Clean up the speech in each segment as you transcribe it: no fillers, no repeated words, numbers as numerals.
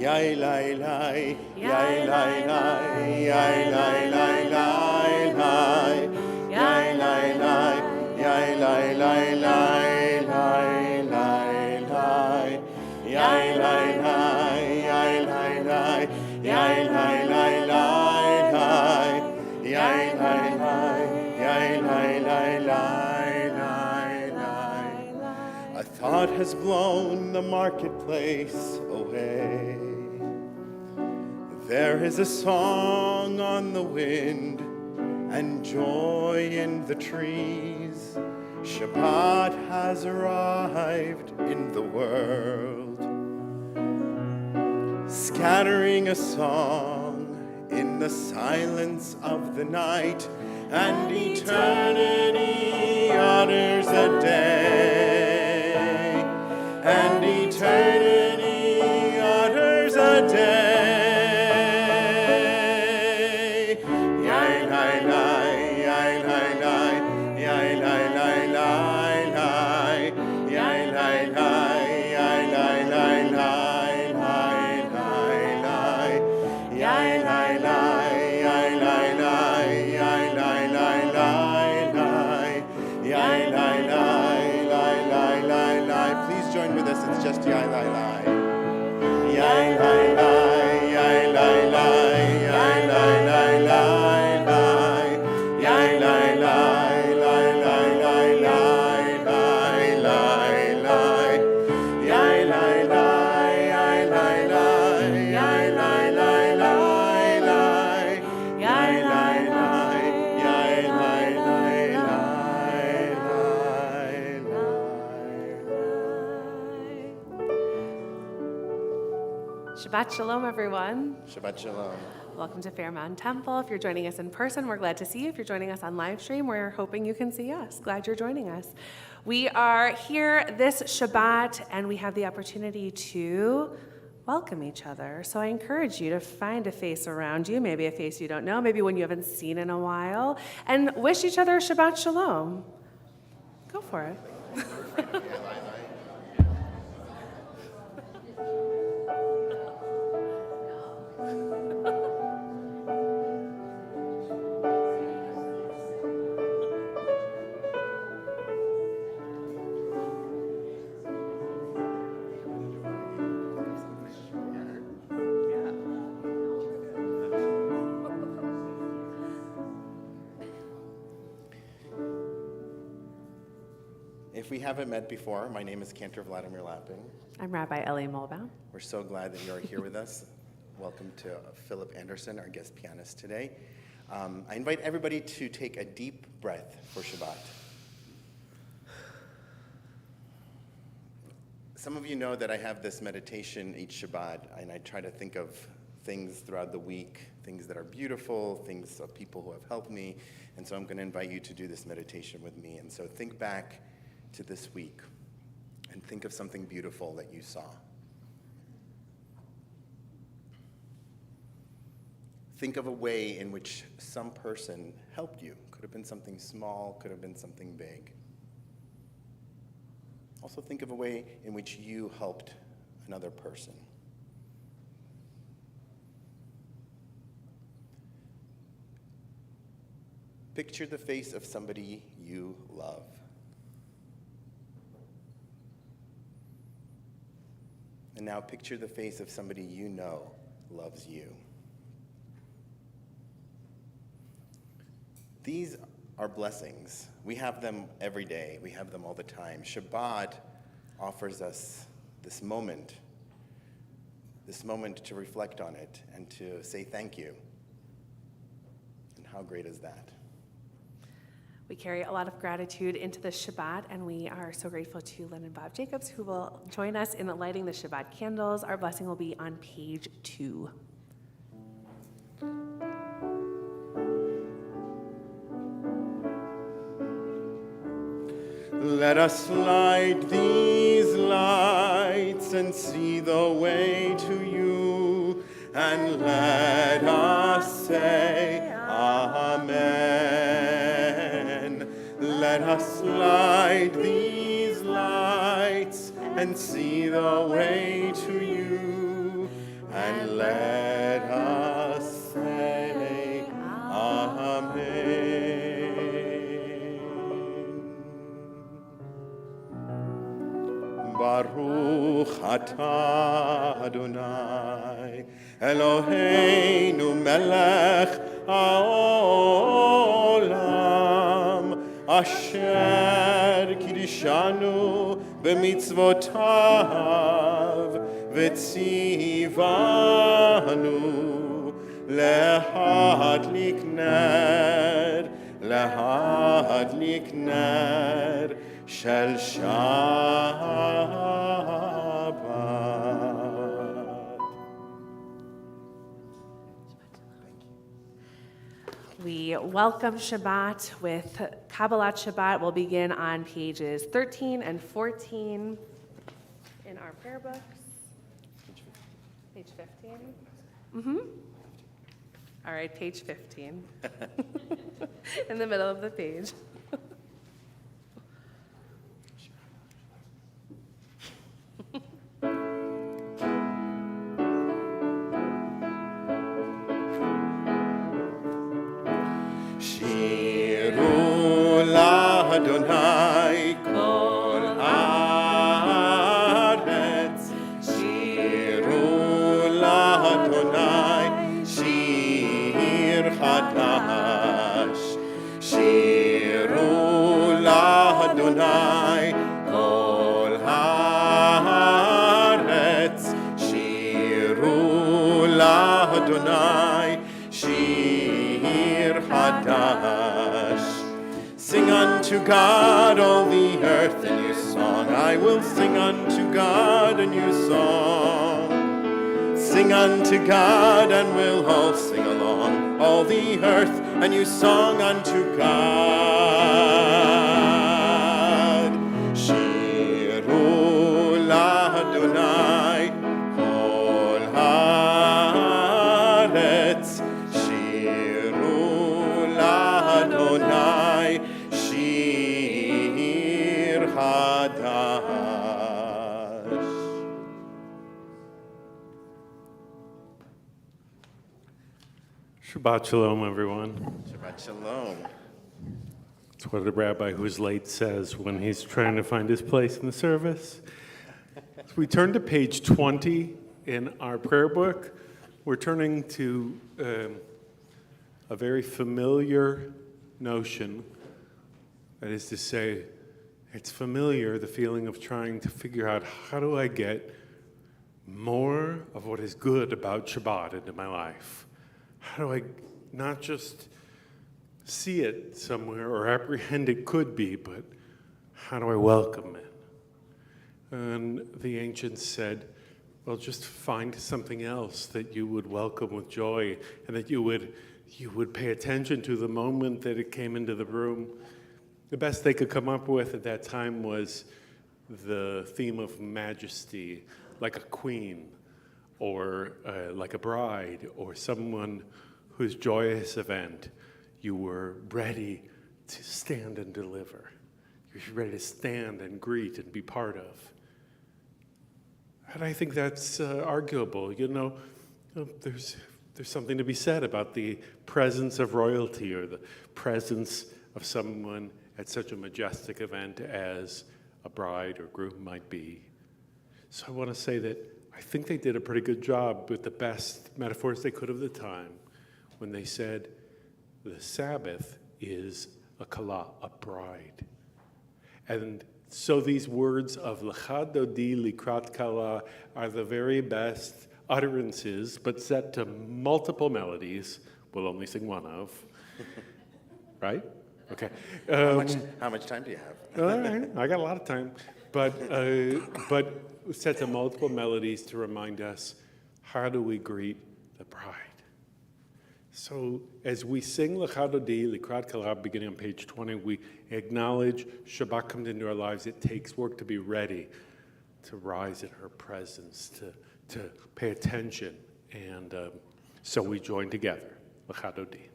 Yai lai lai, yai lai lai, yai lai lai lai lai, yai lai lai, yai lai lai lai lai lai lai, yai lai lai, yai lai lai, yai lai lai lai lai, yai lai lai, yai lai lai lai lai. A thought has blown the marketplace away. There is a song on the wind and joy in the trees. Shabbat has arrived in the world, scattering a song in the silence of the night, and eternity utters a day, and eternity utters a day. It's just yai lai lai, yai lai lai, yai lai lai, yai lai lai lai lai, yai lai lai, lai lai lai lai lai lai lai, yai lai lai, yai lai lai, yai lai lai lai lai, yai lai lai, yai lai lai lai. Shabbat Shalom, everyone. Shabbat Shalom. Welcome to Fairmount Temple. If you're joining us in person, we're glad to see you. If you're joining us on live stream, we're hoping you can see us. Glad you're joining us. We are here this Shabbat, and we have the opportunity to welcome each other. So I encourage you to find a face around you, maybe a face you don't know, maybe one you haven't seen in a while, and wish each other Shabbat Shalom. Go for it. If we haven't met before, my name is Cantor Vladimir Lappin. I'm Rabbi Ellie Molbaum. We're so glad that you are here with us. Welcome to Philip Anderson, our guest pianist today. I invite everybody to take a deep breath for Shabbat. Some of you know that I have this meditation each Shabbat, and I try to think of things throughout the week, things that are beautiful, things of people who have helped me, and so I'm going to invite you to do this meditation with me. And so think back to this week and think of something beautiful that you saw. Think of a way in which some person helped you. Could have been something small, could have been something big. Also think of a way in which you helped another person. Picture the face of somebody you love. And now picture the face of somebody you know loves you. These are blessings. We have them every day. We have them all the time. Shabbat offers us this moment to reflect on it and to say thank you. And how great is that? We carry a lot of gratitude into the Shabbat, and we are so grateful to Lynn and Bob Jacobs, who will join us in lighting the Shabbat candles. Our blessing will be on page 2. Let us light these lights and see the way to you, and let us say Amen. Let us light these lights and see the way to you, and let us say Amen. Baruch atah Adonai Eloheinu melech haolam asher kiddushanu b'mitzvotav v'tzivanu להדליק נר של שבת. We welcome Shabbat with Kabbalat Shabbat. We'll begin on pages 13 and 14 in our prayer books. Page 15? Mm-hmm. All right, page 15. In the middle of the page. שירו לאדוני כל הארץ, שירו לאדוני שיר חדש, שירו לאדוני כל הארץ, שירו לאדוני שיר חדש. Sing unto God all the earth a new song. I will sing unto God a new song. Sing unto God and we'll all sing along. All the earth a new song unto God. Shiru l'Adonai kol haaretz. Shiru l'Adonai shir hadash. Shabbat Shalom, everyone. Shabbat shalom. It's what a rabbi who's late says when he's trying to find his place in the service. So we turn to page 20 in our prayer book. We're turning to a very familiar notion. That is to say, it's familiar, the feeling of trying to figure out how do I get more of what is good about Shabbat into my life? How do I not just see it somewhere or apprehend it could be, but how do I welcome it? And the ancients said, well, just find something else that you would welcome with joy and that you would pay attention to the moment that it came into the room. The best they could come up with at that time was the theme of majesty, like a queen, or like a bride, or someone whose joyous event you were ready to stand and deliver. You're ready to stand and greet and be part of. And I think that's arguable. You know, there's something to be said about the presence of royalty or the presence of someone at such a majestic event as a bride or groom might be. So I want to say that I think they did a pretty good job with the best metaphors they could of the time when they said the Sabbath is a kala, a bride. And so these words of Lecha Dodi Likrat Kala are the very best utterances, but set to multiple melodies. We'll only sing one of. Right? Okay. How much time do you have? All right, I got a lot of time. But set to multiple melodies to remind us, how do we greet the bride? So as we sing Lecha Dodi Likrat Kala, beginning on page 20, we acknowledge Shabbat comes into our lives. It takes work to be ready to rise in her presence, to pay attention. And so we join together, Lecha Dodi.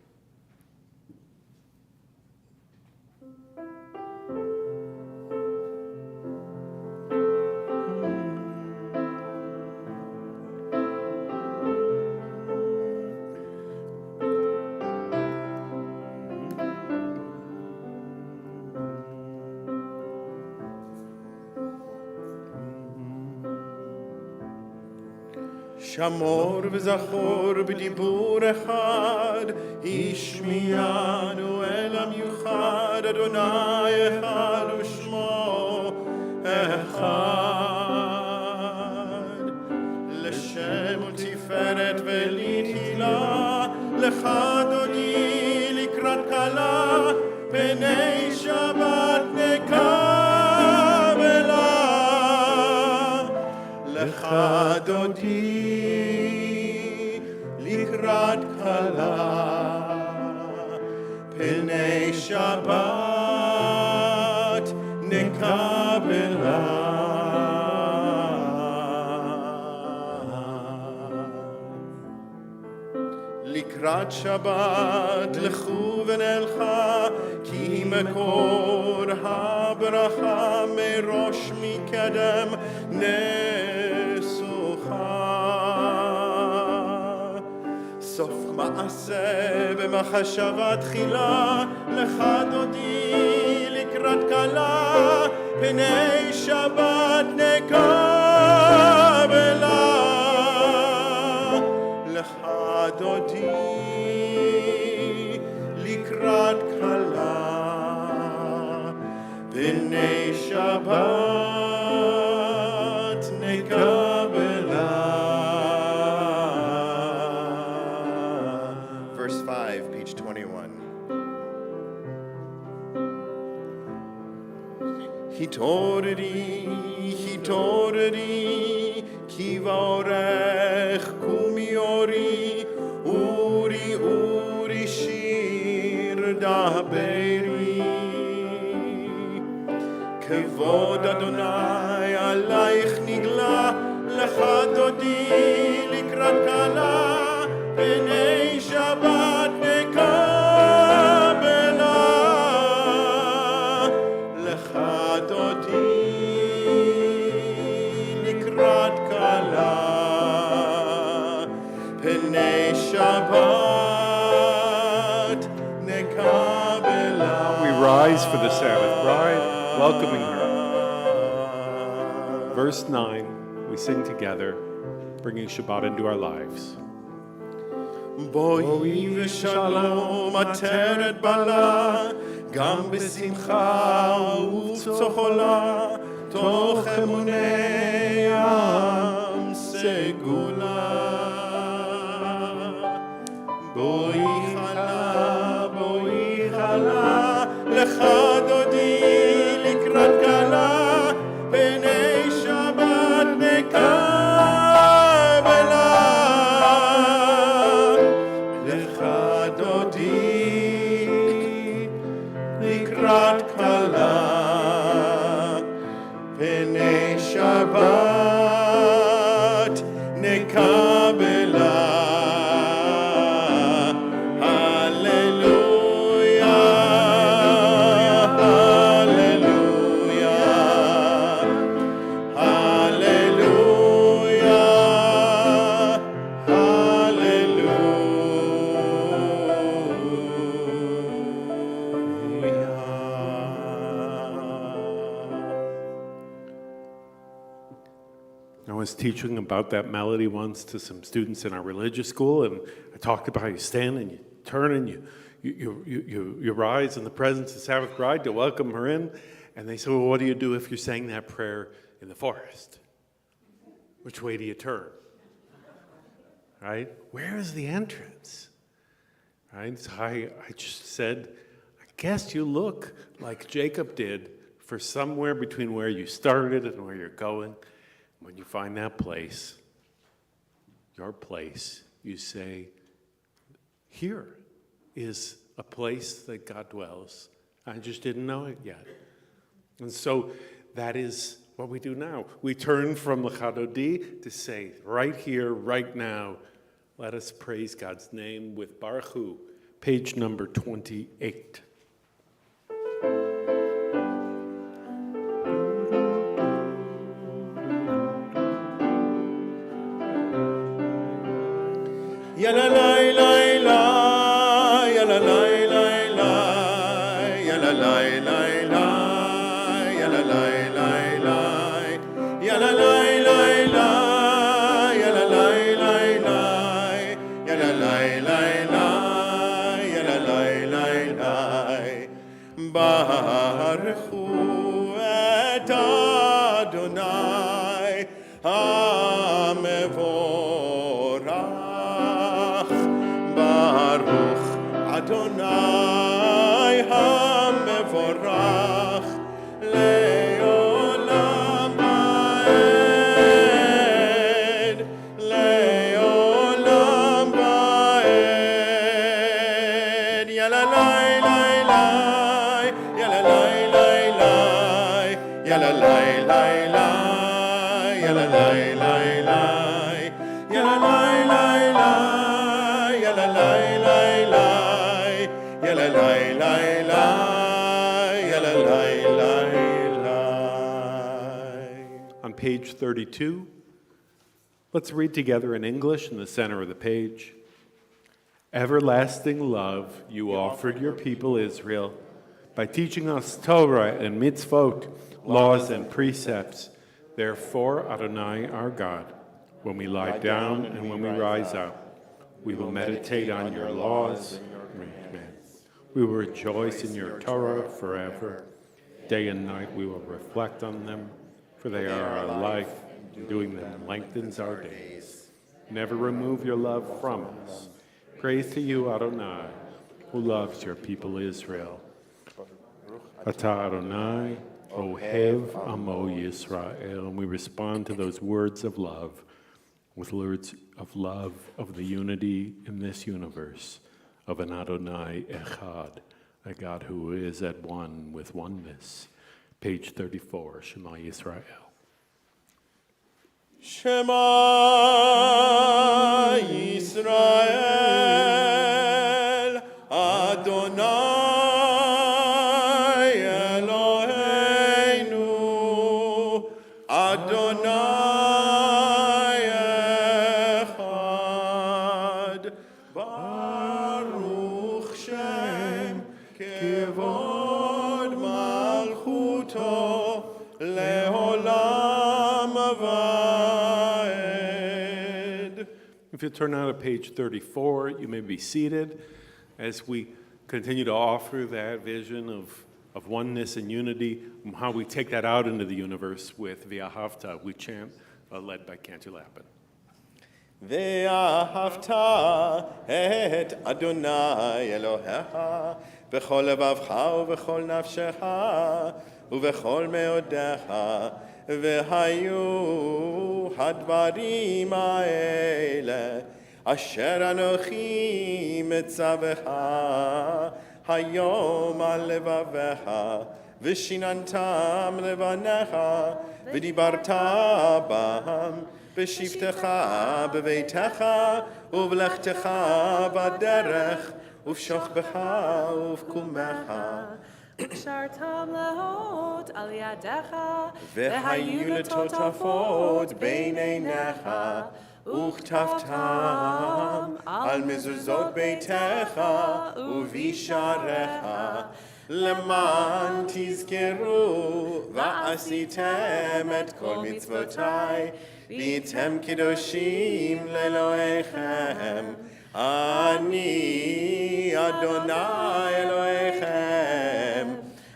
שמור וזכור בדיבור אחד, השמיענו אל המיוחד, אדוני אחד ושמו אחד. לשם ולתפארת ולתהילה, לך דודי לקראת כלה, פני שבת נקבלה. לך דודי לקראת כלה, פני שבת נקבלה. לקראת שבת לכו ונלכה, כי מקור הברכה מראש מקדם נסוכה. סוף מעשה במחשבה תחילה, לך דודי לקראת כלה, פני שבת נקבלה. לך דודי לקראת כלה, פני שבת נקבלה. Verse 5, page 21. התעוררי, התעוררי, כי באורך קומי אורי, אורי אורי שיר דברי. כבוד אדוני עלייך נגלה, לך דודי לקראת כלה, פני שבת נקבלה. לך דודי לקראת כלה, פני שבת נקבלה. We rise for the Sabbath bride, welcoming her. Verse 9, we sing together, bringing Shabbat into our lives. בואי ושלום עטרת בלה, גם בשמחה ובצחולה, תוך אמוני עם סגולה. בואי חלה, בואי חלה, לך דודי לקראת כלה, פני שבת נקבלה. לך דודי לקראת כלה, פני שבת נקבלה. I was teaching about that melody once to some students in our religious school, and I talked about how you stand and you turn and you rise in the presence of the Sabbath bride to welcome her in. And they said, well, what do you do if you're saying that prayer in the forest? Which way do you turn? Right? Where is the entrance? Right? So I just said, I guess you look like Jacob did for somewhere between where you started and where you're going. When you find that place, your place, you say, here is a place that God dwells. I just didn't know it yet. And so that is what we do now. We turn from Lecha Dodi to say, right here, right now, let us praise God's name with Baruch Hu, page number 28. Ya la la la la, ya la la la la, ya la la la la, ya la la la la, ya la la la la, ya la la המבורך, ברוך אדוני המבורך, לעולם ועד, לעולם ועד. יאללה לי לי לי, יאללה לי לי לי, יאללה לי לי לי, יאללה לי לי לי, יאללה לי לי לי, יאללה לי לי לי, יאללה לי לי לי, יאללה לי לי לי. On page 32, let's read together in English in the center of the page. Everlasting love you offered your people Israel by teaching us Torah and mitzvot, laws and precepts. Therefore, Adonai our God, when we lie down and when we rise up, we will meditate on your laws. Amen. We will rejoice in your Torah forever. Day and night we will reflect on them, for they are our life. Doing them lengthens our days. Never remove your love from us. Praise to you, Adonai, who loves your people Israel. Ata Adonai, Ohev Amo Yisrael. And we respond to those words of love with words of love of the unity in this universe of an Adonai Echad, a God who is at one with oneness. Page 34, Shema Yisrael. Shema Yisrael, Adonai Eloheinu, Adonai Echad, Baruch Shem, Kevod Malchuto, Leolam Vaed. If you turn now to page 34, you may be seated as we continue to offer that vision of oneness and unity, and how we take that out into the universe with V'ahavta, we chant, led by Cantor Lappin. ואהבת את אדוני אלוהיך בכל לבבך ובכל נפשך ובכל מאודיך, והיו הדברים האלה אשר אנוכי מצווך היום על לבביך, ושיננתם לבניך, ודיברת בם בשבתך בביתך ובלכתך בדרך ובשוכבך ובקומך. וקשרתם להות על ידיך, והיו לטוטפות בין עיניך, וכתבתם על מזוזות ביתך ובשעריך, למען תזכרו ועשיתם את כל מצוותיי, והייתם קדושים לאלוהיכם. אני אדוני אלוהיכם,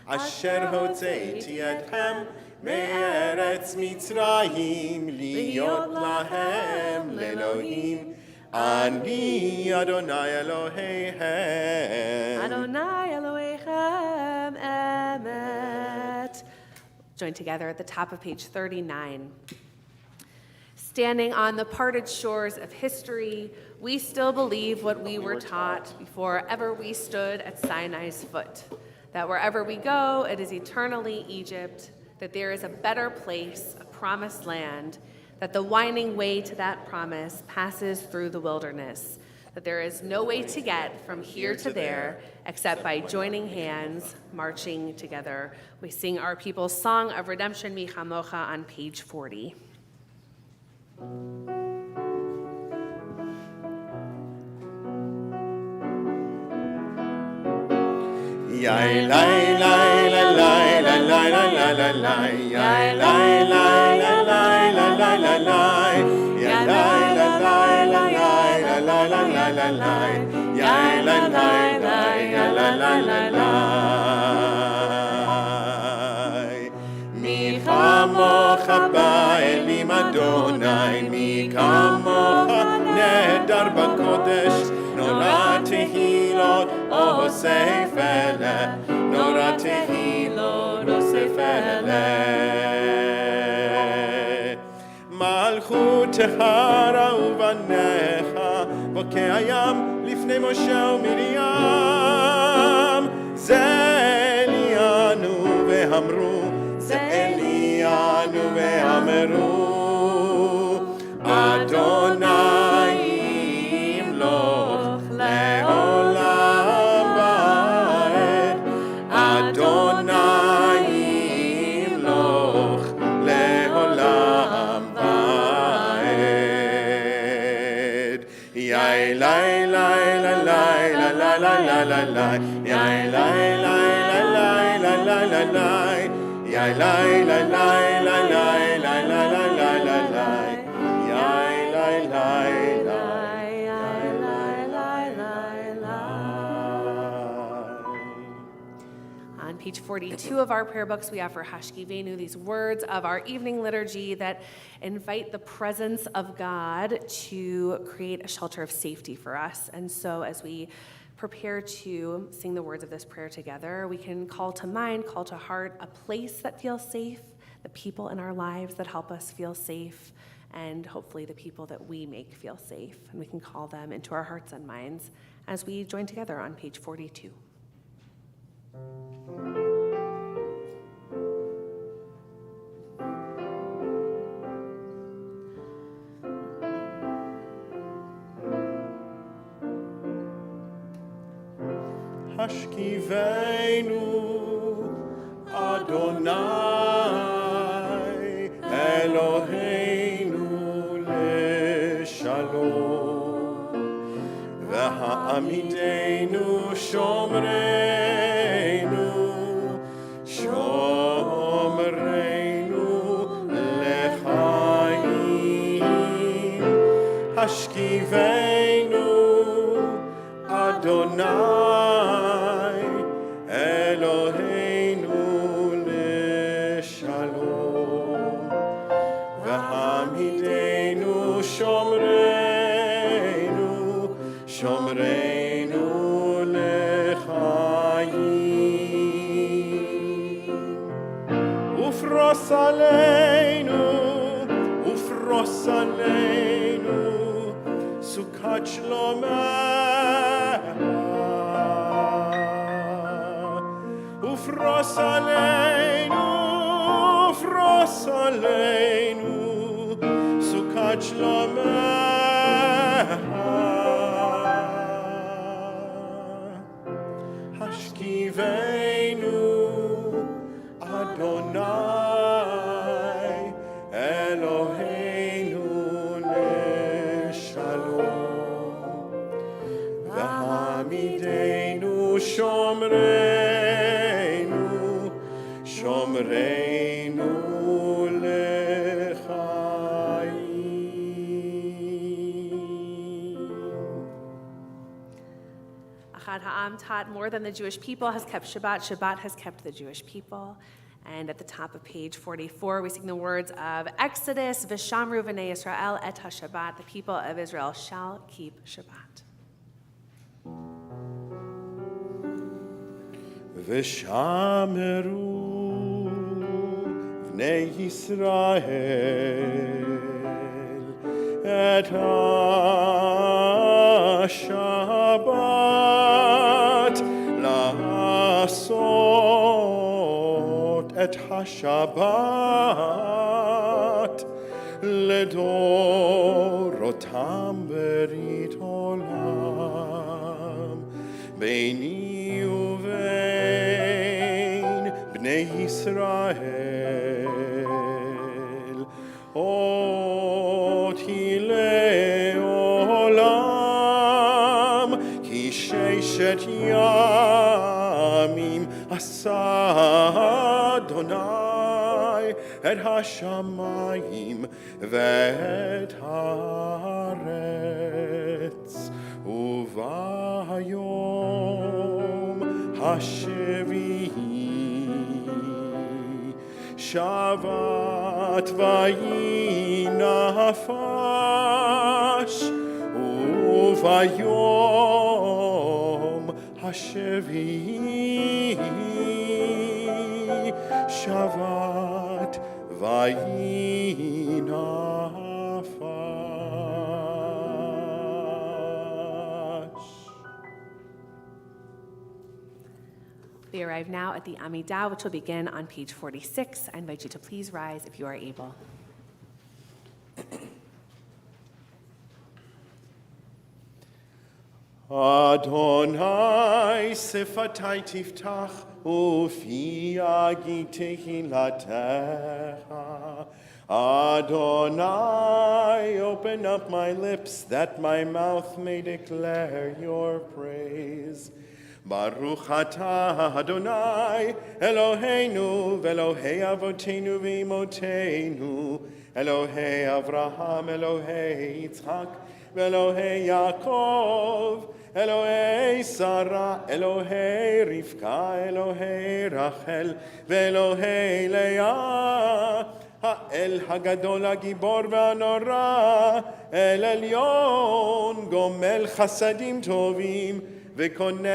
אשר הוצאתי אתכם מארץ מצרים, להיות להם לאלוהים. אני אדוני אלוהיכם. Adonai Elohechem Emet. Join together at the top of page 39. Standing on the parted shores of history, we still believe what we were taught before ever we stood at Sinai's foot, that wherever we go, it is eternally Egypt, that there is a better place, a promised land, that the winding way to that promise passes through the wilderness, that there is no way to get from here to there except by joining hands, marching together. We sing our people's song of redemption, Mi Chamocha, on page 40. Yai lai lai la lai la lai la la la lai, yai lai lai la lai la lai la lai, yai lai la lai la lai la lai la lai la lai, yai lai lai lai la lai la lai. Mi chamocha ba'elim אדוני מי כמוך נהדר בקודש נורא תהילות אוסף אלה נורא תהילות אוסף אלה מלכות טהרה ובניך בוקע הים לפני משה ומרים זה אלינו ואמרו זה אלינו ואמרו אדוני ימלוך לעולם ועד אדוני ימלוך לעולם ועד יאי לי לי לי לי לי לי לי לי יאי לי לי לי לי לי לי לי yai lai lai lai lai lai lai lai lai lai lai lai yai lai lai lai yai lai lai lai lai. On page 42 of our prayer books, we offer Hashkivenu, these words of our evening liturgy that invite the presence of God to create a shelter of safety for us. And so as we prepare to sing the words of this prayer together, we can call to mind, call to heart a place that feels safe, the people in our lives that help us feel safe, and hopefully the people that we make feel safe. And we can call them into our hearts and minds as we join together on page 42. Hashkivenu Adonai Eloheinu leshalom V'ha'amidenu shomreinu shomreinu lechayim Hashkivenu Adonai Eloheinu leshalom v'hamidenu shomreinu shomreinu lechayim ufros aleinu sukat shlomah ufros aleinu sukat shlomah hashkivenu Adonai Eloheinu leshalom v'hamidenu shomreinu shomreinu lechayim. Achad Ha'am taught more than the Jewish people has kept Shabbat. Shabbat has kept the Jewish people. And at the top of page 44, we sing the words of Exodus, V'shamru v'nei Yisrael et ha-Shabbat. The people of Israel shall keep Shabbat. V'shamru v'nei Yisrael et ha-Shabbat la'asot et ha-Shabbat לדורותם ברית עולם ביני ובין בני ישראל אותי לעולם כי ששת ימים עשה אדוני את השמיים ואת הארץ וביום השביעי שבת ויהי נפש, וביום השביעי שבת ויהי נפש. We arrive now at the Amidah, which will begin on page 46. I invite you to please rise if you are able. Adonai sifatai tiftach ufi agi tehilatecha. Adonai, open up my lips that my mouth may declare your praise. Baruch atah Adonai Eloheinu ve'Elohei avotenu v'imotenu, Elohei Avraham, Elohei Yitzchak, ve'Elohei Yaakov, Elohei Sarah, Elohei Rivka, Elohei Rachel, ve'Elohei Leah, האל הגדול הגיבור והנורא, אל עליון גומל חסדים טובים וקונה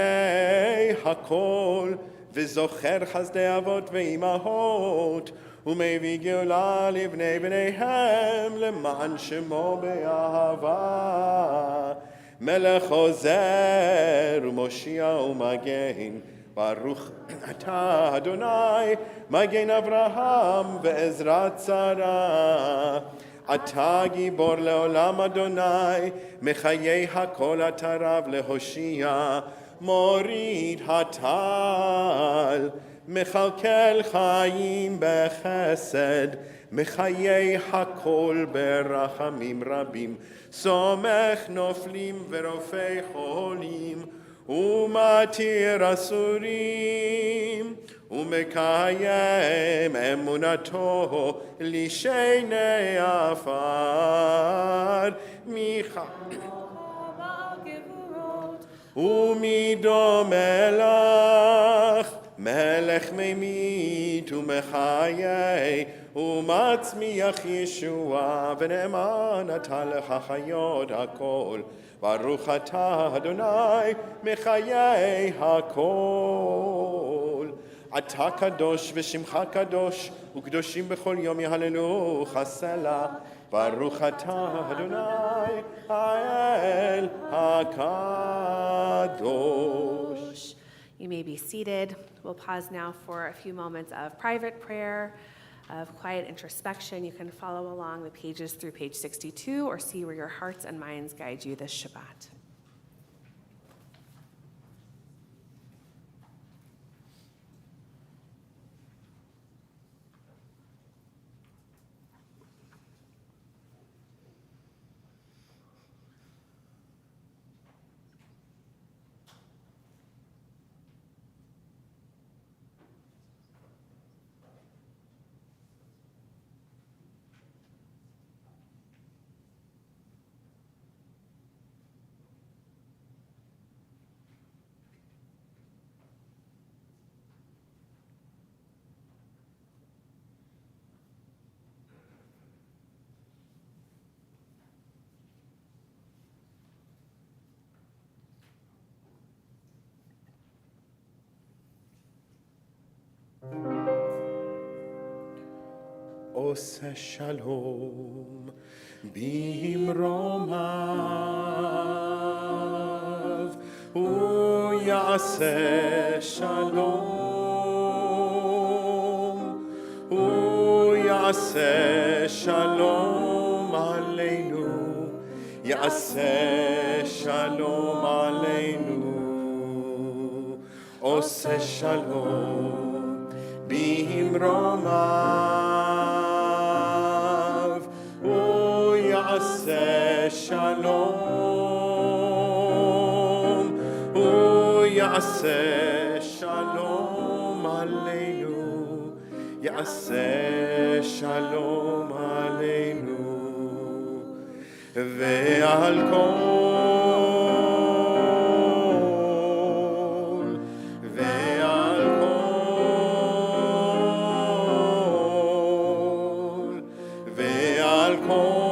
הכל, וזוכר חסדי אבות ואימהות, ומביא גאולה לבני בניהם למען שמו באהבה. מלך עוזר ומושיע ומגן, ברוך אתה אדוני מגן אברהם ועזרת שרה. אתה גיבור לעולם אדוני, מחיי הכל אתה רב להושיע, מוריד הטל, מכלכל חיים בחסד, מחיי הכל ברחמים רבים, סומך נופלים ורופא חולים, ומתיר אסורים, ומקיים אמונתו לשני עפר, ומדומה לך, מלך ממית ומחיה, ומצמיח ישועה, ונאמן אתה לך חיות הכל. ברוך אתה אדוני מחיי הכל. אתה קדוש ושמך קדוש, וקדושים בכל יום יהללוך סלה. ברוך אתה אדוני האל הקדוש. You may be seated. We'll pause now for a few moments of private prayer, of quiet introspection. You can follow along the pages through page 62 or see where your hearts and minds guide you this Shabbat. עושה שלום במרומיו, הוא יעשה שלום, הוא יעשה שלום עלינו, יעשה שלום עלינו, עושה שלום במרומיו, הוא יעשה שלום, הוא יעשה שלום עלינו, יעשה שלום עלינו, ועל ועל כל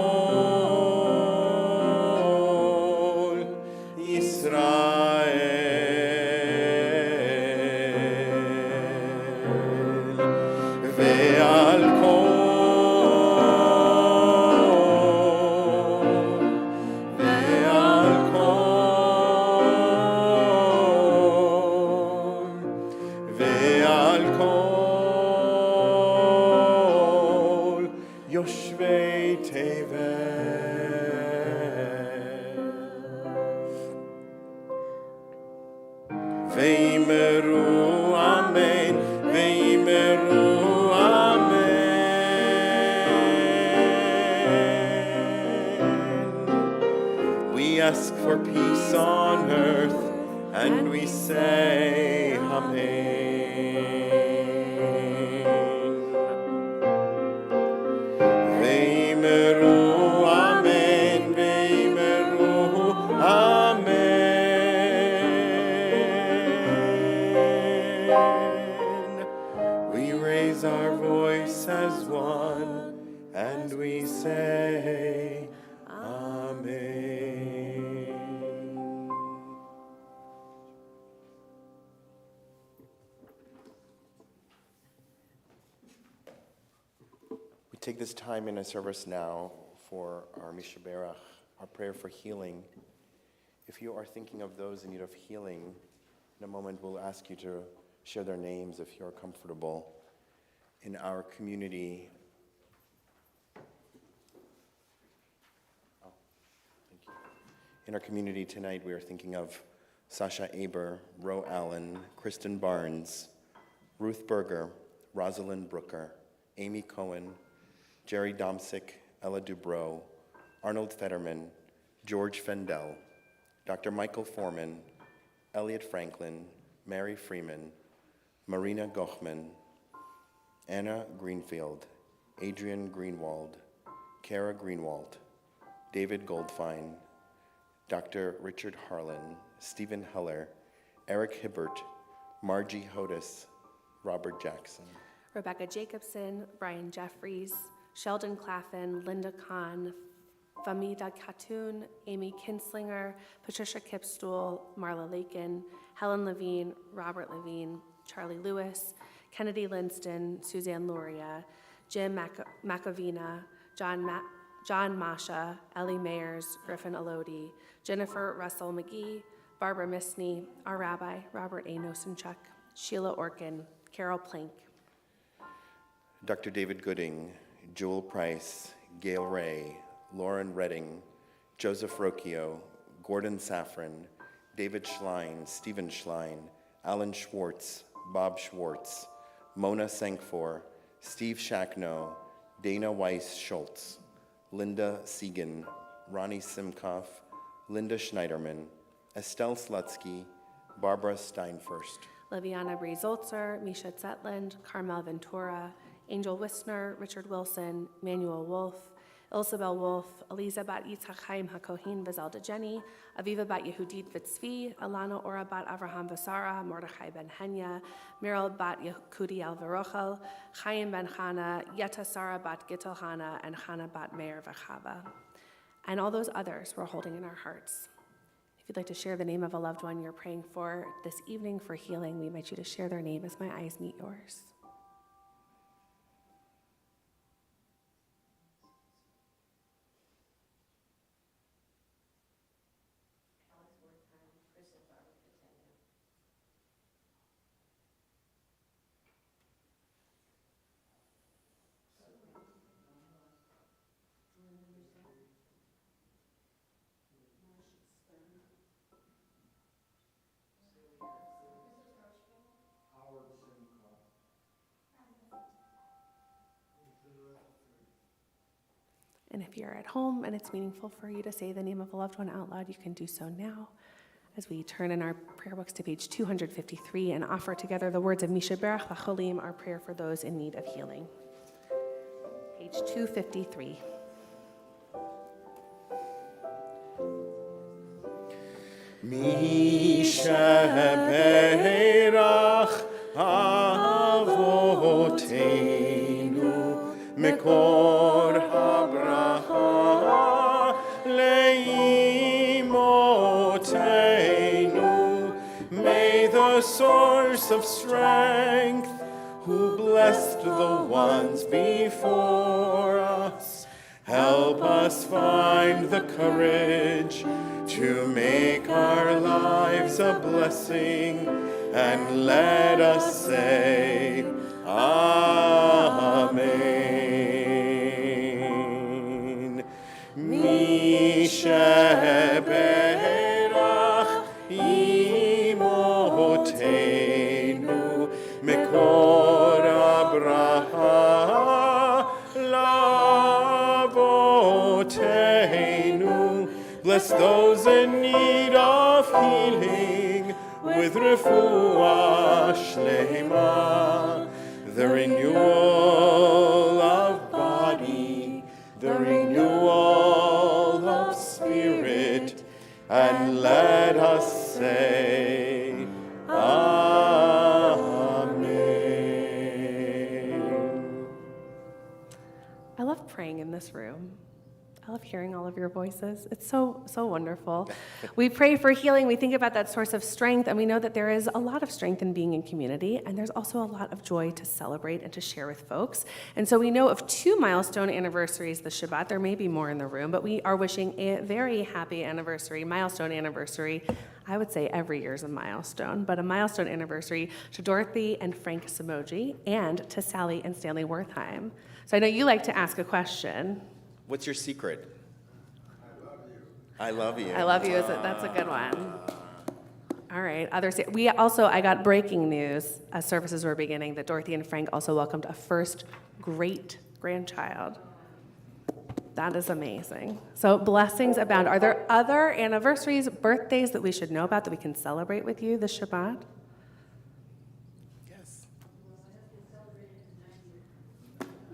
Veimeru amen, veimeru amen. We ask for peace on earth, and we say amen. Veimeru amen, veimeru amen. We raise our voice as one, and we say amen. We take this time in a service now for our Misha Berach, our prayer for healing. If you are thinking of those in need of healing, in a moment we'll ask you to share their names if you're comfortable. In our community, in our community tonight, we are thinking of Sasha Aber, Ro Allen, Kristen Barnes, Ruth Berger, Rosalind Brooker, Amy Cohen, Jerry Domsick, Ella Dubrow, Arnold Fetterman, George Fendel, Dr. Michael Foreman, Elliot Franklin, Mary Freeman, Marina Gochman, Anna Greenfield, Adrian Greenwald, Kara Greenwald, David Goldfein, Dr. Richard Harlan, Stephen Heller, Eric Hibbert, Margie Hodis, Robert Jackson, Rebecca Jacobson, Brian Jeffries, Sheldon Claffin, Linda Kahn, Famida Khatun, Amy Kinslinger, Patricia Kipstool, Marla Lakin, Helen Levine, Robert Levine, Charlie Lewis, Kennedy Linston, Suzanne Luria, Jim Macavina, John Masha, Ellie Mayers, Griffin Elodie, Jennifer Russell McGee, Barbara Misney, our rabbi, Robert A. Nosenchuk, Sheila Orkin, Carol Plank, Dr. David Gooding, Jewel Price, Gail Ray, Lauren Redding, Joseph Rocchio, Gordon Safran, David Schlein, Stephen Schlein, Alan Schwartz, Bob Schwartz, Mona Sankfor, Steve Shackno, Dana Weiss Schultz, Linda Segan, Ronnie Simkoff, Linda Schneiderman, Estelle Slutsky, Barbara Steinfurst, Liviana Bree-Zolzer, Misha Zetland, Carmel Ventura, Angel Wissner, Richard Wilson, Manuel Wolf, Ilsabel Wolf, Eliza bat Yitzhak Chaim HaKohin Vazelda Jenny, Aviva bat Yehudit Vitzvi, Alana Ora bat Avraham Vasara, Mordechai ben Henya, Meryl bat Yehudi Alvarochel, Chaim ben Chana, Yeta Sara bat Gittel Hana, and Chana bat Meir Vachava. And all those others we're holding in our hearts. If you'd like to share the name of a loved one you're praying for this evening for healing, we invite you to share their name as my eyes meet yours. And if you're at home and it's meaningful for you to say the name of a loved one out loud, you can do so now as we turn in our prayer books to page 253 and offer together the words of Misha Berach Lacholim, our prayer for those in need of healing. Page 253. Misha Berach Avoteinu Mekor HaBracha Leimotenu. May the source of strength, who blessed the ones before us, help us find the courage to make our lives a blessing, and let us say, Amen. Mi sheberach imotenu mekor abraha lavotenu. Bless those in need of healing with refuah shlema, the renewal of body, the renewal of spirit, and let us say, Amen. I love praying in this room. I love hearing all of your voices. It's so wonderful. We pray for healing. We think about that source of strength, and we know that there is a lot of strength in being in community, and there's also a lot of joy to celebrate and to share with folks. And so we know of 2 milestone anniversaries this Shabbat. There may be more in the room, but we are wishing a very happy anniversary, milestone anniversary. I would say every year is a milestone, but a milestone anniversary to Dorothy and Frank Samoji and to Sally and Stanley Wertheim. So I know you like to ask a question. What's your secret? I love you. I love you. That's a good one. All right. I got breaking news as services were beginning that Dorothy and Frank also welcomed a first great grandchild. That is amazing. So blessings abound. Are there other anniversaries, birthdays that we should know about that we can celebrate with you this Shabbat? Yes.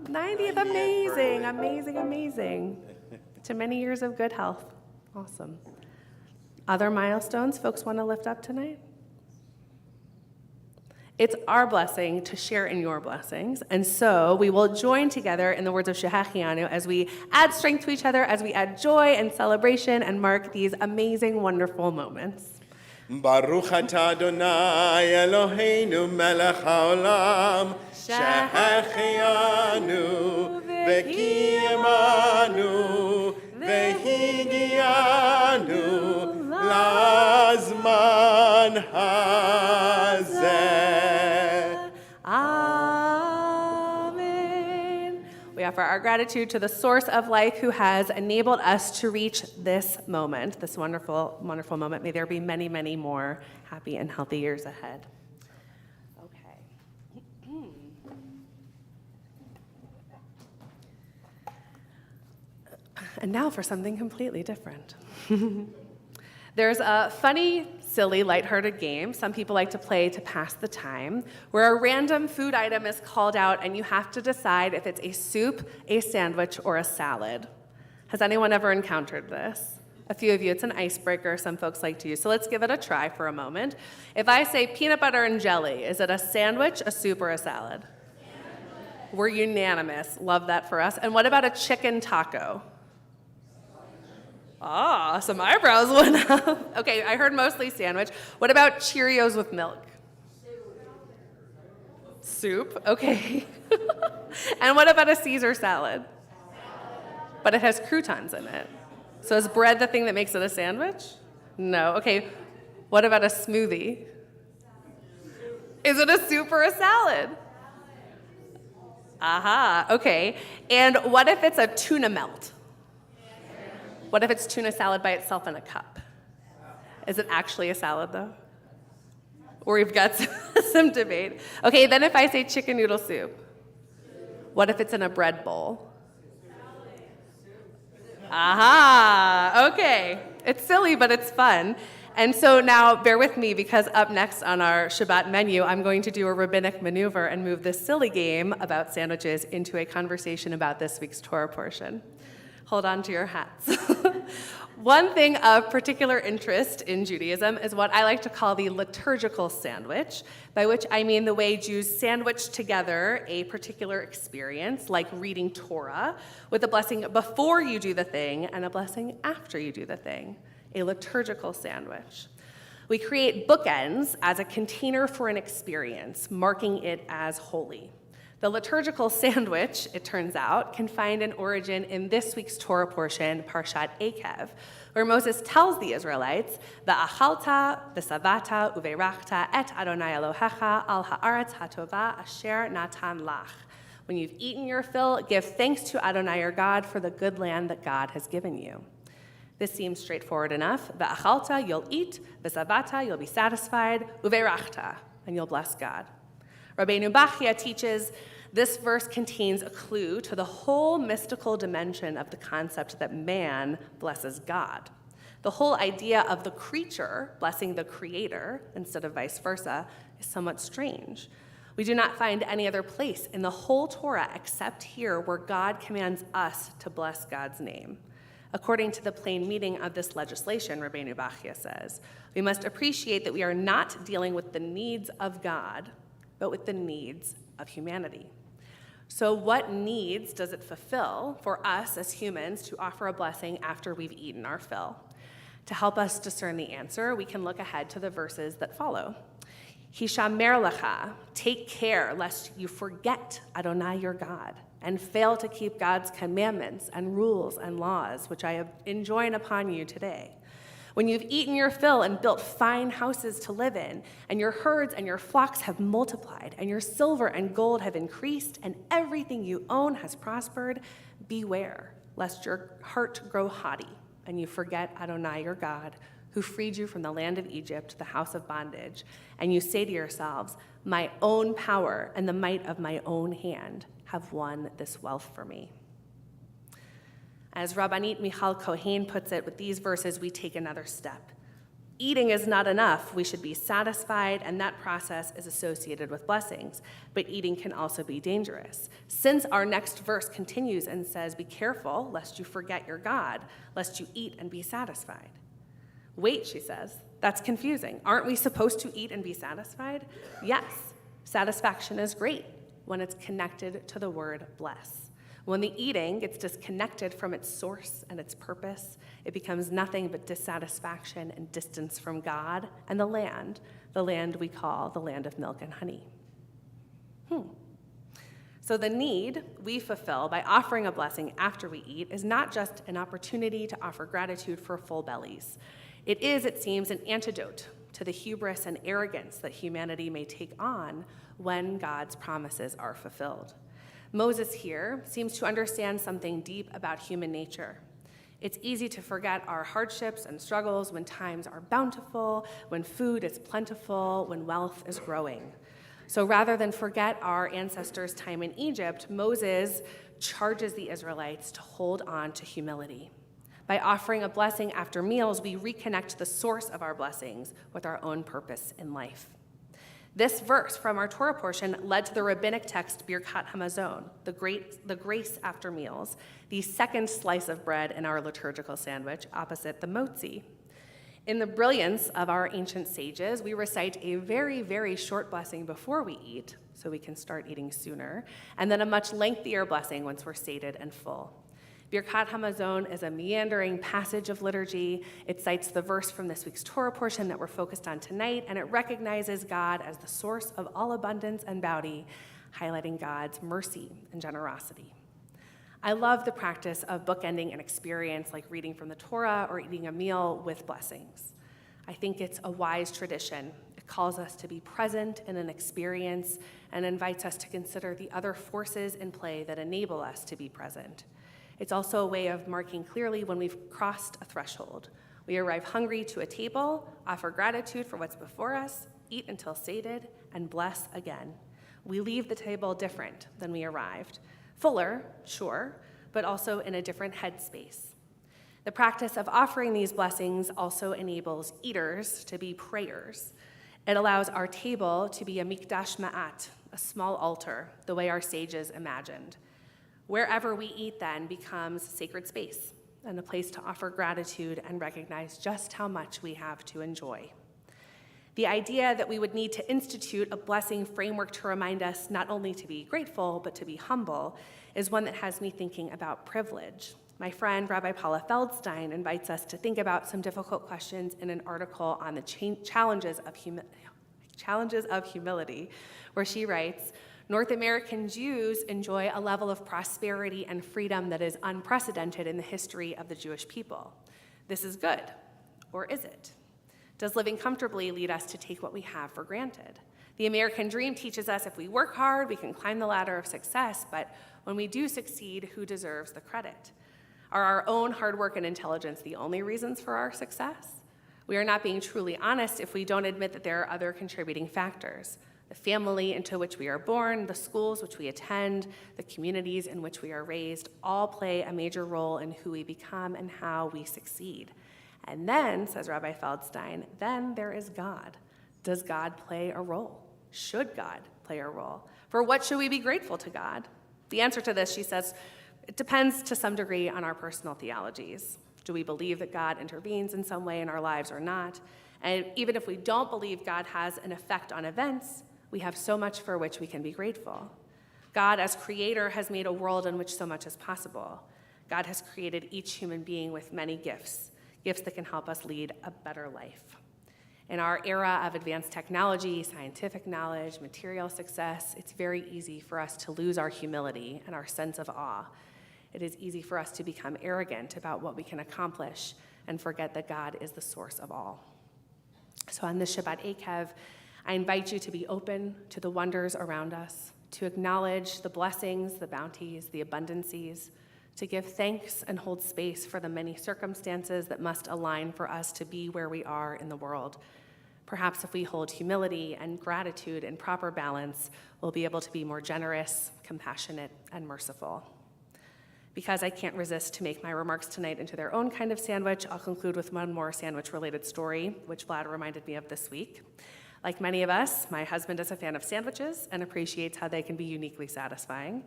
90th, amazing, amazing, amazing. To many years of good health. Awesome. Other milestones folks want to lift up tonight? It's our blessing to share in your blessings, and so we will join together in the words of Shehachianu as we add strength to each other, as we add joy and celebration and mark these amazing, wonderful moments. Baruch atah Adonai Eloheinu melech haolam shehachianu v'kiyamanu v'higianu lazman hazeh. Amen. We offer our gratitude to the source of life who has enabled us to reach this moment, this wonderful, wonderful moment. May there be many, many more happy and healthy years ahead. Okay. And now for something completely different. There's a funny, silly, lighthearted game some people like to play to pass the time, where a random food item is called out and you have to decide if it's a soup, a sandwich, or a salad. Has anyone ever encountered this? A few of you, it's an icebreaker some folks like to use, so let's give it a try for a moment. If I say peanut butter and jelly, is it a sandwich, a soup, or a salad? Sandwich. We're unanimous. Love that for us. And what about a chicken taco? Ah, some eyebrows went up. Okay, I heard mostly sandwich. What about Cheerios with milk? Soup, okay. And what about a Caesar salad? But it has croutons in it. So is bread the thing that makes it a sandwich? No, okay. What about a smoothie? Is it a soup or a salad? Aha, okay. And what if it's a tuna melt? What if it's tuna salad by itself in a cup? Is it actually a salad, though? Or we've got some debate. Okay, then if I say chicken noodle soup, what if it's in a bread bowl? Aha, okay. It's silly, but it's fun. And so now, bear with me, because up next on our Shabbat menu, I'm going to do a rabbinic maneuver and move this silly game about sandwiches into a conversation about this week's Torah portion. Hold on to your hats. One thing of particular interest in Judaism is what I like to call the liturgical sandwich, by which I mean the way Jews sandwich together a particular experience, like reading Torah, with a blessing before you do the thing and a blessing after you do the thing, a liturgical sandwich. We create bookends as a container for an experience, marking it as holy. The liturgical sandwich, it turns out, can find an origin in this week's Torah portion, Parshat Ekev, where Moses tells the Israelites, "Va'achalta, v'savata, uveirachta et Adonai Elohecha al haaretz hatova asher natan lach." When you've eaten your fill, give thanks to Adonai your God for the good land that God has given you. This seems straightforward enough. Ve'achalta, you'll eat. Ve'savata, you'll be satisfied. Uve'rachta, and you'll bless God. Rabbeinu Bachya teaches this verse contains a clue to the whole mystical dimension of the concept that man blesses God. The whole idea of the creature blessing the creator instead of vice versa is somewhat strange. We do not find any other place in the whole Torah except here where God commands us to bless God's name. According to the plain meaning of this legislation, Rabbeinu Bachya says, we must appreciate that we are not dealing with the needs of God, but with the needs of humanity. So what needs does it fulfill for us as humans to offer a blessing after we've eaten our fill? To help us discern the answer, we can look ahead to the verses that follow. Hishamer lecha, take care lest you forget Adonai your God and fail to keep God's commandments and rules and laws, which I enjoin upon you today. When you've eaten your fill and built fine houses to live in, and your herds and your flocks have multiplied, and your silver and gold have increased, and everything you own has prospered, beware lest your heart grow haughty, and you forget Adonai your God, who freed you from the land of Egypt, the house of bondage, and you say to yourselves, my own power and the might of my own hand have won this wealth for me. As Rabbanit Michal Kohen puts it, with these verses, we take another step. Eating is not enough. We should be satisfied, and that process is associated with blessings. But eating can also be dangerous. Since our next verse continues and says, be careful lest you forget your God, lest you eat and be satisfied. Wait, she says, that's confusing. Aren't we supposed to eat and be satisfied? Yes, satisfaction is great when it's connected to the word bless. When the eating gets disconnected from its source and its purpose, it becomes nothing but dissatisfaction and distance from God and the land we call the land of milk and honey. So the need we fulfill by offering a blessing after we eat is not just an opportunity to offer gratitude for full bellies. It is, it seems, an antidote to the hubris and arrogance that humanity may take on when God's promises are fulfilled. Moses here seems to understand something deep about human nature. It's easy to forget our hardships and struggles when times are bountiful, when food is plentiful, when wealth is growing. So rather than forget our ancestors' time in Egypt, Moses charges the Israelites to hold on to humility. By offering a blessing after meals, we reconnect the source of our blessings with our own purpose in life. This verse from our Torah portion led to the rabbinic text Birkat Hamazon, the grace after meals, the second slice of bread in our liturgical sandwich opposite the motzi. In the brilliance of our ancient sages, we recite a very, very short blessing before we eat, so we can start eating sooner, and then a much lengthier blessing once we're sated and full. Birkat Hamazon is a meandering passage of liturgy. It cites the verse from this week's Torah portion that we're focused on tonight, and it recognizes God as the source of all abundance and bounty, highlighting God's mercy and generosity. I love the practice of bookending an experience like reading from the Torah or eating a meal with blessings. I think it's a wise tradition. It calls us to be present in an experience and invites us to consider the other forces in play that enable us to be present. It's also a way of marking clearly when we've crossed a threshold. We arrive hungry to a table, offer gratitude for what's before us, eat until sated, and bless again. We leave the table different than we arrived. Fuller, sure, but also in a different headspace. The practice of offering these blessings also enables eaters to be prayers. It allows our table to be a mikdash ma'at, a small altar, the way our sages imagined. Wherever we eat then becomes sacred space and a place to offer gratitude and recognize just how much we have to enjoy. The idea that we would need to institute a blessing framework to remind us not only to be grateful, but to be humble, is one that has me thinking about privilege. My friend, Rabbi Paula Feldstein, invites us to think about some difficult questions in an article on the challenges of humility, where she writes, North American Jews enjoy a level of prosperity and freedom that is unprecedented in the history of the Jewish people. This is good, or is it? Does living comfortably lead us to take what we have for granted? The American dream teaches us if we work hard, we can climb the ladder of success, but when we do succeed, who deserves the credit? Are our own hard work and intelligence the only reasons for our success? We are not being truly honest if we don't admit that there are other contributing factors. The family into which we are born, the schools which we attend, the communities in which we are raised, all play a major role in who we become and how we succeed. And then, says Rabbi Feldstein, then there is God. Does God play a role? Should God play a role? For what should we be grateful to God? The answer to this, she says, it depends to some degree on our personal theologies. Do we believe that God intervenes in some way in our lives or not? And even if we don't believe God has an effect on events, we have so much for which we can be grateful. God, as creator, has made a world in which so much is possible. God has created each human being with many gifts that can help us lead a better life. In our era of advanced technology, scientific knowledge, material success, it's very easy for us to lose our humility and our sense of awe. It is easy for us to become arrogant about what we can accomplish and forget that God is the source of all. So on this Shabbat Akev, I invite you to be open to the wonders around us, to acknowledge the blessings, the bounties, the abundancies, to give thanks and hold space for the many circumstances that must align for us to be where we are in the world. Perhaps if we hold humility and gratitude in proper balance, we'll be able to be more generous, compassionate, and merciful. Because I can't resist to make my remarks tonight into their own kind of sandwich, I'll conclude with one more sandwich-related story, which Vlad reminded me of this week. Like many of us, my husband is a fan of sandwiches and appreciates how they can be uniquely satisfying.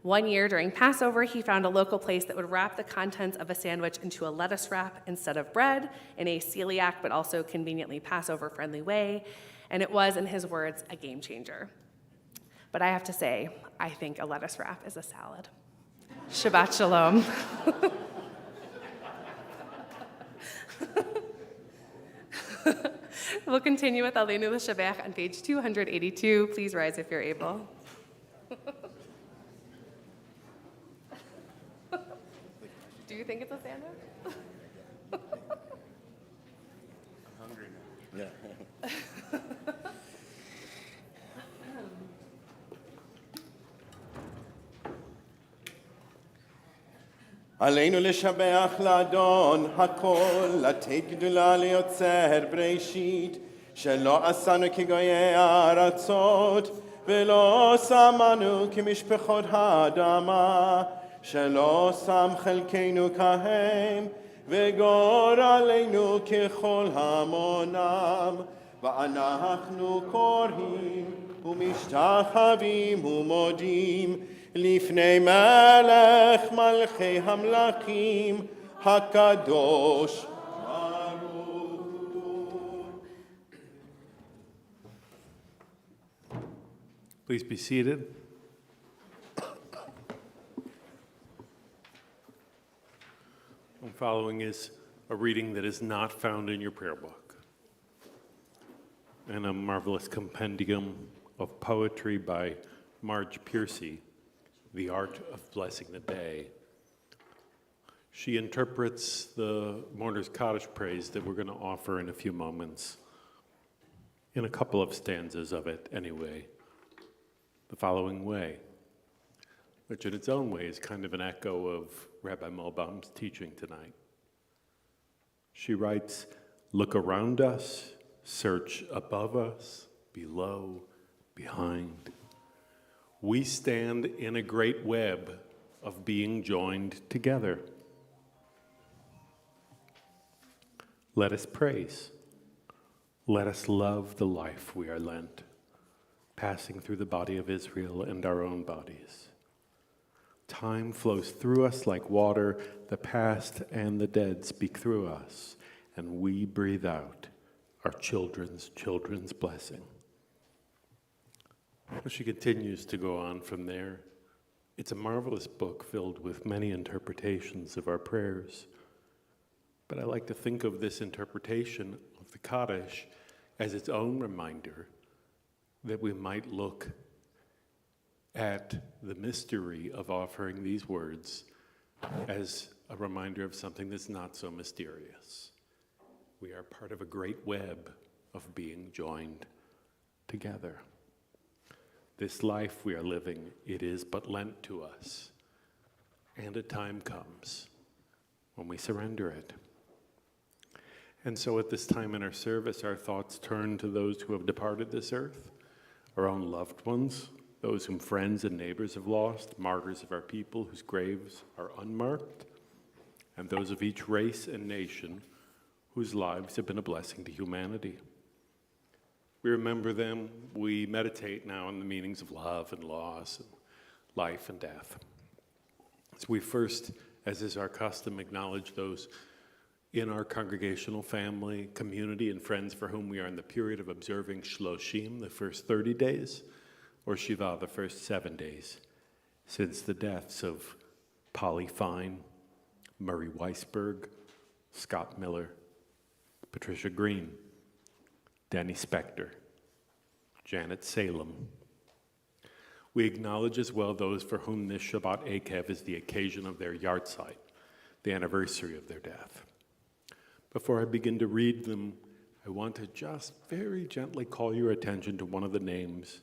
One year during Passover, he found a local place that would wrap the contents of a sandwich into a lettuce wrap instead of bread in a celiac but also conveniently Passover-friendly way, and it was, in his words, a game changer. But I have to say, I think a lettuce wrap is a salad. Shabbat Shalom. We'll continue with Aleinu L'Shabach on page 282. Please rise if you're able. Do you think it's a sandwich? I'm hungry now. Yeah. עלינו לשבח לאדון הכל, לתת גדולה ליוצר בראשית, שלא עשנו כגויי הארצות, ולא שמנו כמשפחות האדמה, שלא שם חלקנו כהם, וגורלנו ככל המונם, ואנחנו קוראים ומשתחווים ומודים, לפני מלך מלכי המלכים הקדוש ברוך הוא. Please be seated. And following is a reading that is not found in your prayer book, and a marvelous compendium of poetry by Marge Piercy, The Art of Blessing the Day. She interprets the Mourner's Kaddish praise that we're going to offer in a few moments, in a couple of stanzas of it anyway, the following way, which in its own way is kind of an echo of Rabbi Mulbaum's teaching tonight. She writes, "Look around us, search above us, below, behind. We stand in a great web of being joined together. Let us praise. Let us love the life we are lent, passing through the body of Israel and our own bodies. Time flows through us like water, the past and the dead speak through us, and we breathe out our children's blessing." Well, she continues to go on from there. It's a marvelous book filled with many interpretations of our prayers. But I like to think of this interpretation of the Kaddish as its own reminder that we might look at the mystery of offering these words as a reminder of something that's not so mysterious. We are part of a great web of being joined together. This life we are living, it is but lent to us, and a time comes when we surrender it. And so at this time in our service, our thoughts turn to those who have departed this earth, our own loved ones, those whom friends and neighbors have lost, martyrs of our people whose graves are unmarked, and those of each race and nation whose lives have been a blessing to humanity. We remember them, we meditate now on the meanings of love and loss, and life and death. So we first, as is our custom, acknowledge those in our congregational family, community, and friends for whom we are in the period of observing Shloshim, the first 30 days, or Shiva, the first 7 days, since the deaths of Polly Fine, Murray Weisberg, Scott Miller, Patricia Green, Danny Spector, Janet Salem. We acknowledge as well those for whom this Shabbat Akev is the occasion of their yahrzeit, the anniversary of their death. Before I begin to read them, I want to just very gently call your attention to one of the names.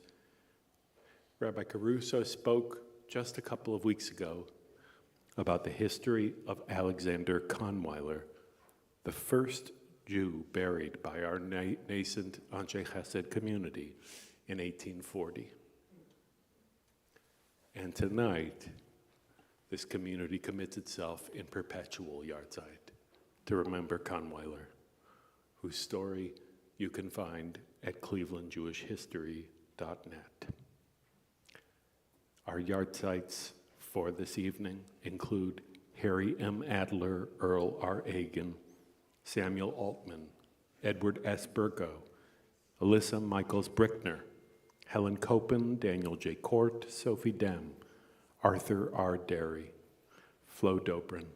Rabbi Caruso spoke just a couple of weeks ago about the history of Alexander Kahnweiler, the first Jew buried by our nascent Anshe Chesed community in 1840. And tonight, this community commits itself in perpetual yahrzeit to remember Kahnweiler, whose story you can find at clevelandjewishhistory.net. Our yahrzeits for this evening include Harry M. Adler, Earl R. Agan, Samuel Altman, Edward S. Burko, Alyssa Michaels Brickner, Helen Copen, Daniel J. Court, Sophie Dem, Arthur R. Derry, Flo Dobrin,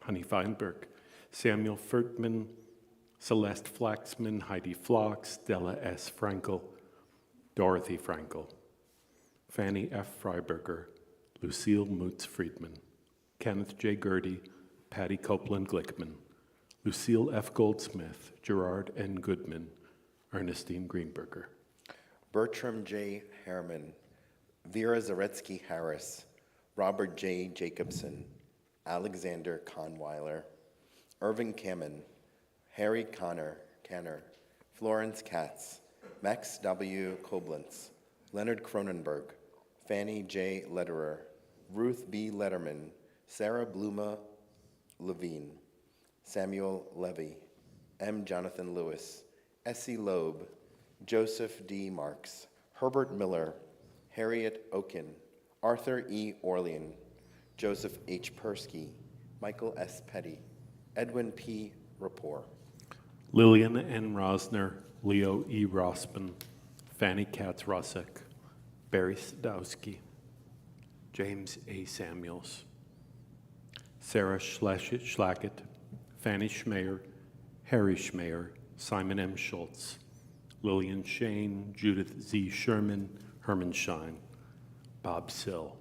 Honey Feinberg, Samuel Furtman, Celeste Flaxman, Heidi Flock, Stella S. Frankel, Dorothy Frankel, Fanny F. Freiberger, Lucille Mutz Friedman, Kenneth J. Gertie, Patty Copeland Glickman, Lucille F. Goldsmith, Gerard N. Goodman, Ernestine Greenberger. Bertram J. Harriman, Vera Zaretsky Harris, Robert J. Jacobson, Alexander Kahnweiler, Irving Kamen, Harry Canner, Florence Katz, Max W. Koblenz, Leonard Cronenberg, Fanny J. Lederer, Ruth B. Letterman, Sarah Bluma Levine, Samuel Levy, M. Jonathan Lewis, Essie Loeb, Joseph D. Marks, Herbert Miller, Harriet Oken, Arthur E. Orlean, Joseph H. Persky, Michael S. Petty, Edwin P. Rapport. Lillian N. Rosner, Leo E. Rossman, Fanny Katz-Russick, Barry Sadowski, James A. Samuels, Sarah Schlackett, Fanny Schmeyer, Harry Schmeyer, Simon M. Schultz, Lillian Shane, Judith Z. Sherman, Herman Schein, Bob Sill,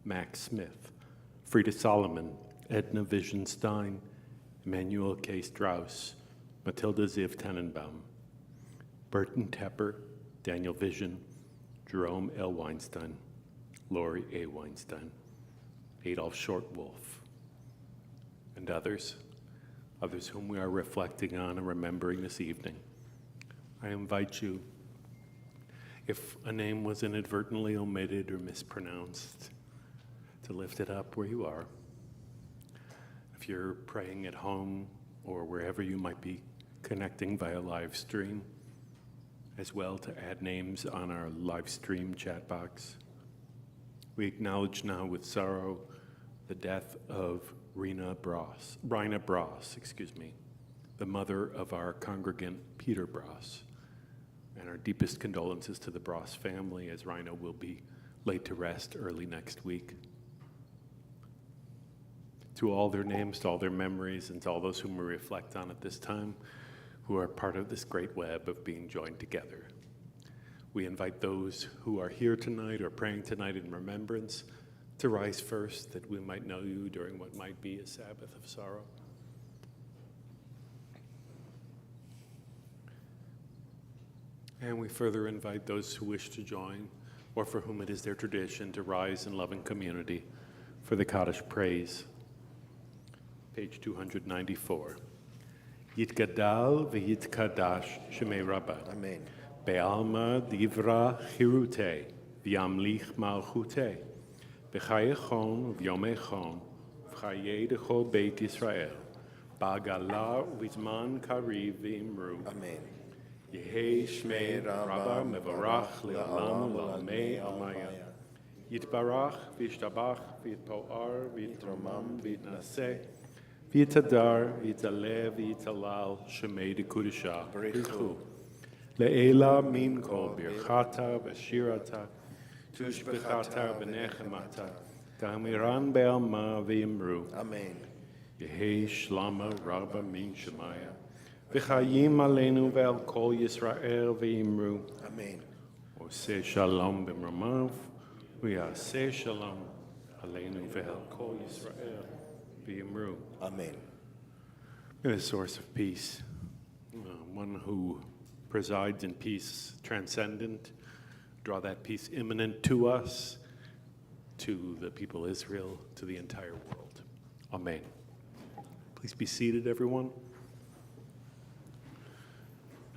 Max Smith, Frida Solomon, Edna Vision Stein, Emmanuel K. Strauss, Matilda Ziv Tenenbaum, Burton Tepper, Daniel Vision, Jerome L. Weinstein, Lori A. Weinstein, Adolf Shortwolf, and others whom we are reflecting on and remembering this evening. I invite you, if a name was inadvertently omitted or mispronounced, to lift it up where you are. If you're praying at home or wherever you might be connecting via live stream, as well to add names on our live stream chat box. We acknowledge now with sorrow the death of Rina Bross, the mother of our congregant Peter Bross, and our deepest condolences to the Bross family as Rina will be laid to rest early next week. To all their names, to all their memories, and to all those whom we reflect on at this time, who are part of this great web of being joined together. We invite those who are here tonight or praying tonight in remembrance to rise first, that we might know you during what might be a Sabbath of sorrow. And we further invite those who wish to join or for whom it is their tradition to rise in loving community for the Kaddish praise. Page 294. Yitgadal v'yitkadash shemei Rabbah. Amen. Be'alma divra chirute v'yamlich malchute. B'chayechon v'yomechon v'chaye dechol beit Yisrael. Ba'gala u'bizman kariv v'imru. Amen. Yehei shmei Rabbah mevarach le'olam le'amei almaya. Yitbarach v'yishtabach v'yitpo'ar v'yitromam v'yitnaseh. V'yitadar, v'yitaleh, v'yitalal, shemei dekudesha. B'richu. Le'ela min kol birchata v'shirata, tushbechata v'nechemata, ta'amiran be'alma v'yimru. Amen. Yehei shlama rabba min shemaya. V'chayim aleinu ve'al kol Yisrael v'yimru. Amen. Oseh shalom b'mramav, v'yaseh shalom aleinu ve'al kol Yisrael v'yimru. Amen. May the source of peace, one who presides in peace transcendent, draw that peace imminent to us, to the people of Israel, to the entire world. Amen. Please be seated, everyone.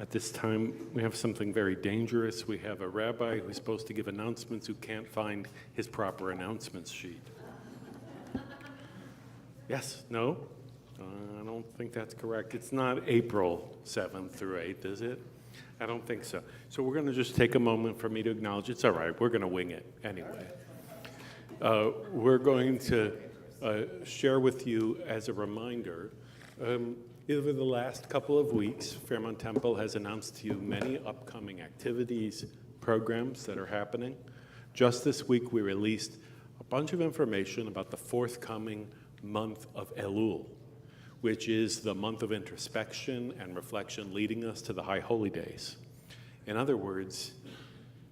At this time, we have something very dangerous. We have a rabbi who's supposed to give announcements who can't find his proper announcements sheet. Yes? No? I don't think that's correct. It's not April 7th through 8th, is it? I don't think so. So we're going to just take a moment for me to acknowledge. It's all right. We're going to wing it anyway. We're going to share with you as a reminder, over the last couple of weeks, Fairmont Temple has announced to you many upcoming activities, programs that are happening. Just this week, we released a bunch of information about the forthcoming month of Elul, which is the month of introspection and reflection leading us to the High Holy Days. In other words,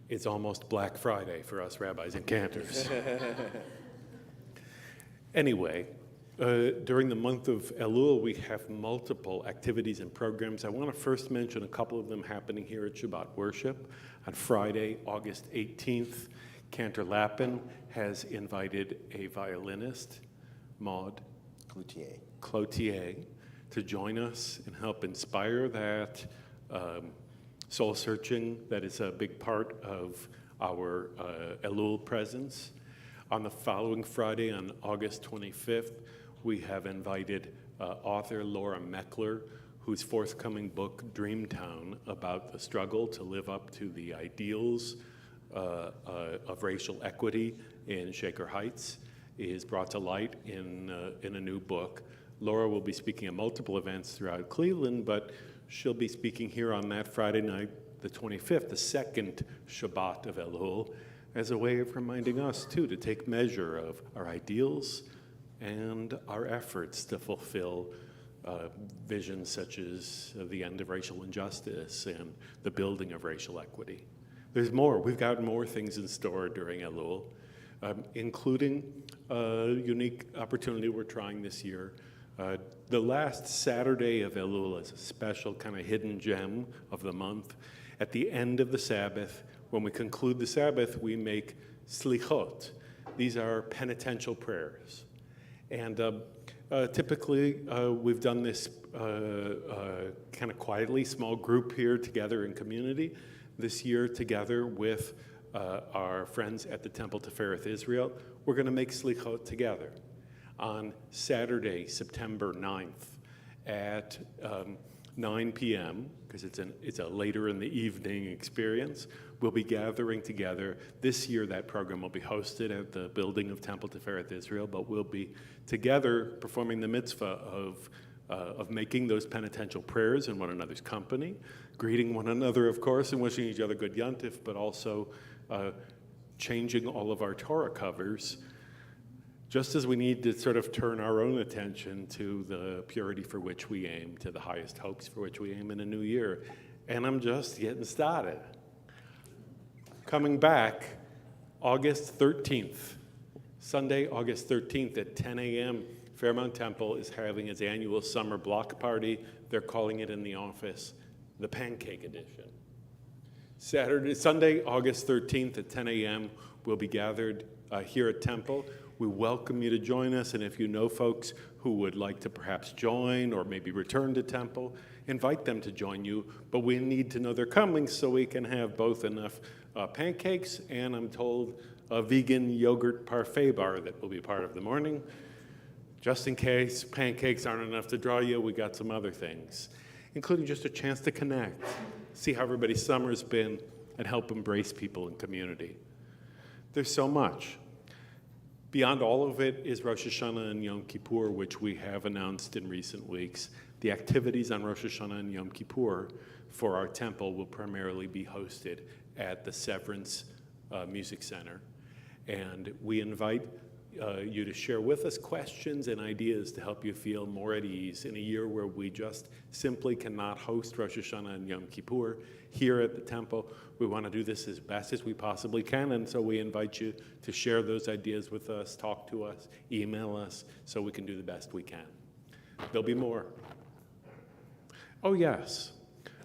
it's almost Black Friday for us rabbis and cantors. Anyway, during the month of Elul, we have multiple activities and programs. I want to first mention a couple of them happening here at Shabbat Worship. On Friday, August 18th, Cantor Lappin has invited a violinist, Maud Cloutier, to join us and help inspire that soul searching that is a big part of our Elul presence. On the following Friday, on August 25th, we have invited author Laura Meckler, whose forthcoming book, Dreamtown, about the struggle to live up to the ideals of racial equity in Shaker Heights, is brought to light in a new book. Laura will be speaking at multiple events throughout Cleveland, but she'll be speaking here on that Friday night, the 25th, the second Shabbat of Elul, as a way of reminding us, too, to take measure of our ideals and our efforts to fulfill visions such as the end of racial injustice and the building of racial equity. There's more. We've got more things in store during Elul, including a unique opportunity we're trying this year. The last Saturday of Elul is a special kind of hidden gem of the month. At the end of the Sabbath, when we conclude the Sabbath, we make slichot. These are penitential prayers. And typically, we've done this kind of quietly, small group here together in community. This year, together with our friends at the Temple Tifereth Israel, we're going to make slichot together. On Saturday, September 9th at 9 p.m., because it's a later in the evening experience, we'll be gathering together. This year, that program will be hosted at the building of Temple Tifereth Israel, but we'll be together performing the mitzvah of making those penitential prayers in one another's company, greeting one another, of course, and wishing each other good yontif, but also changing all of our Torah covers, just as we need to sort of turn our own attention to the purity for which we aim, to the highest hopes for which we aim in a new year. And I'm just getting started. Coming back, August 13th, Sunday, August 13th at 10 a.m., Fairmont Temple is having its annual summer block party. They're calling it in the office the Pancake Edition. Sunday, August 13th at 10 a.m., we'll be gathered here at Temple. We welcome you to join us, and if you know folks who would like to perhaps join or maybe return to Temple, invite them to join you. But we need to know they're coming so we can have both enough pancakes and, I'm told, a vegan yogurt parfait bar that will be part of the morning. Just in case pancakes aren't enough to draw you, we got some other things, including just a chance to connect, see how everybody's summer's been, and help embrace people in community. There's so much. Beyond all of it is Rosh Hashanah and Yom Kippur, which we have announced in recent weeks. The activities on Rosh Hashanah and Yom Kippur for our temple will primarily be hosted at the Severance Music Center. And we invite you to share with us questions and ideas to help you feel more at ease in a year where we just simply cannot host Rosh Hashanah and Yom Kippur here at the temple. We want to do this as best as we possibly can, and so we invite you to share those ideas with us, talk to us, email us, so we can do the best we can. There'll be more. Oh yes,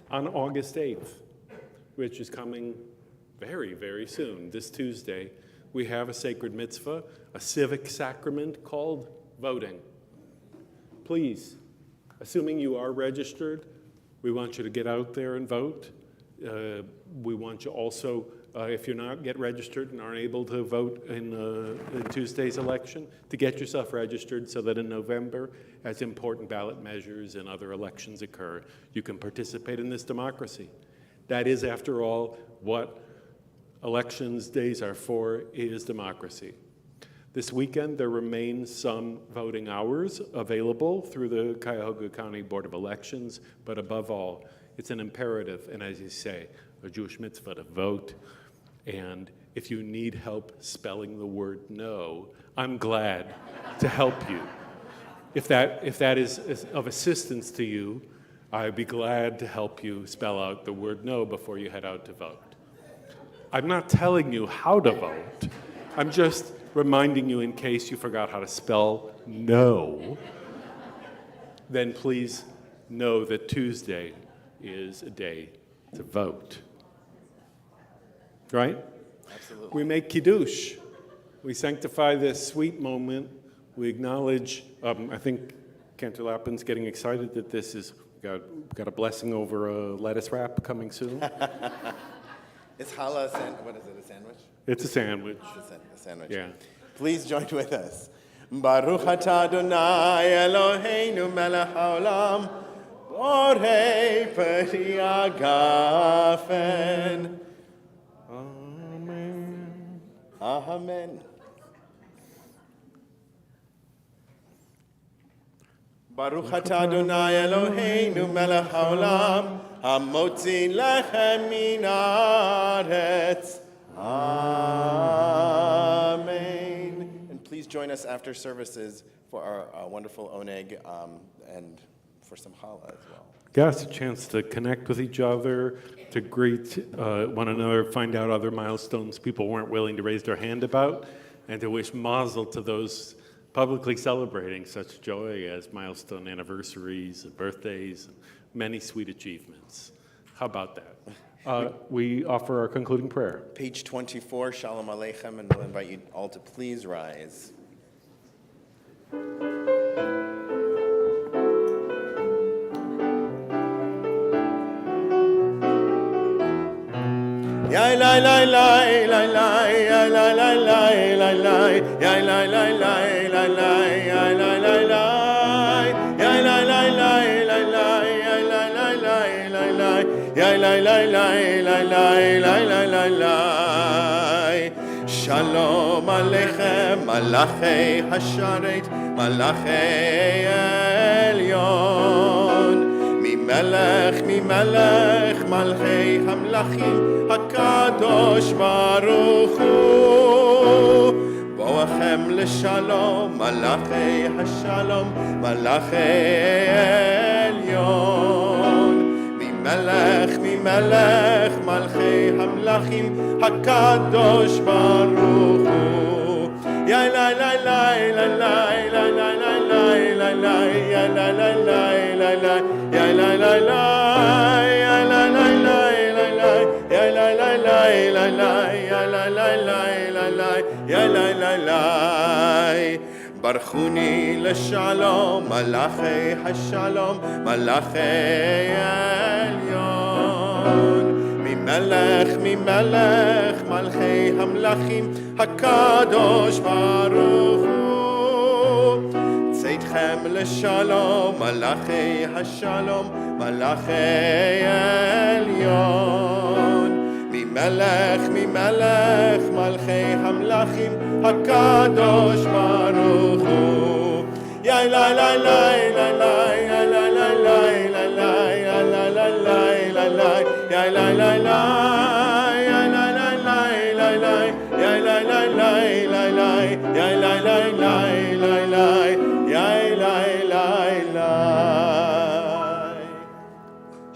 on August 8th, which is coming very, very soon, this Tuesday, we have a sacred mitzvah, a civic sacrament called voting. Please, assuming you are registered, we want you to get out there and vote. We want you also, if you're not yet registered and aren't able to vote in Tuesday's election, to get yourself registered so that in November, as important ballot measures and other elections occur, you can participate in this democracy. That is, after all, what elections days are for, is democracy. This weekend, there remain some voting hours available through the Cuyahoga County Board of Elections, but above all, it's an imperative, and as you say, a Jewish mitzvah to vote. And if you need help spelling the word no, I'm glad to help you. If that is of assistance to you, I'd be glad to help you spell out the word no before you head out to vote. I'm not telling you how to vote. I'm just reminding you in case you forgot how to spell no. Then please know that Tuesday is a day to vote. Right? Absolutely. We make kiddush. We sanctify this sweet moment. We acknowledge, I think Cantor Lappin's getting excited that this is, got a blessing over a lettuce wrap coming soon. It's challah, what is it, a sandwich? It's a sandwich. It's a sandwich. Yeah. Please join with us. Baruch atah Adonai Eloheinu melech haolam, borei peri hagafen. Amen. Amen. Baruch atah Adonai Eloheinu melech haolam, hamotzi lechem min haaretz. Amen. And please join us after services for our wonderful oneg and for some challah as well. Got us a chance to connect with each other, to greet one another, find out other milestones people weren't willing to raise their hand about, and to wish mazel to those publicly celebrating such joy as milestone anniversaries and birthdays and many sweet achievements. How about that? We offer our concluding prayer. Page 24, Shalom Aleichem, and we'll invite you all to please rise. Yai lai lai lai lai lai, yai lai lai lai lai lai, yai lai lai lai lai lai, yai lai lai lai, yai lai lai lai lai lai, yai lai lai lai lai lai, yai lai lai lai lai lai, lai lai lai lai. Shalom Aleichem, Malachei Hasharet, Malachei Elyon. Melech, Malchei Hamlachim, HaKadosh Baruch Hu. Boachem l'shalom, Malachei Hashalom, Malachei Elyon. Melech, Malchei Hamlachim, HaKadosh Baruch Hu. Yai lai lai lai lai lai lai lai lai lai lai, yai lai lai lai lai lai. Yai lai lai lai, yai lai lai lai lai lai, yai lai ברכוני לשלום, מלאכי השלום, מלאכי עליון. ממלך, מלכי המלכים, הקדוש ברוך הוא. צאתכם לשלום, מלאכי השלום, מלאכי עליון. ממלך, מלכי המלכים, הקדוש ברוך הוא. יאי לי לי לי לי לי לי לי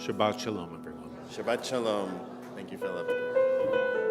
Shabbat Shalom, everyone. Shabbat Shalom. Thank you, Philip.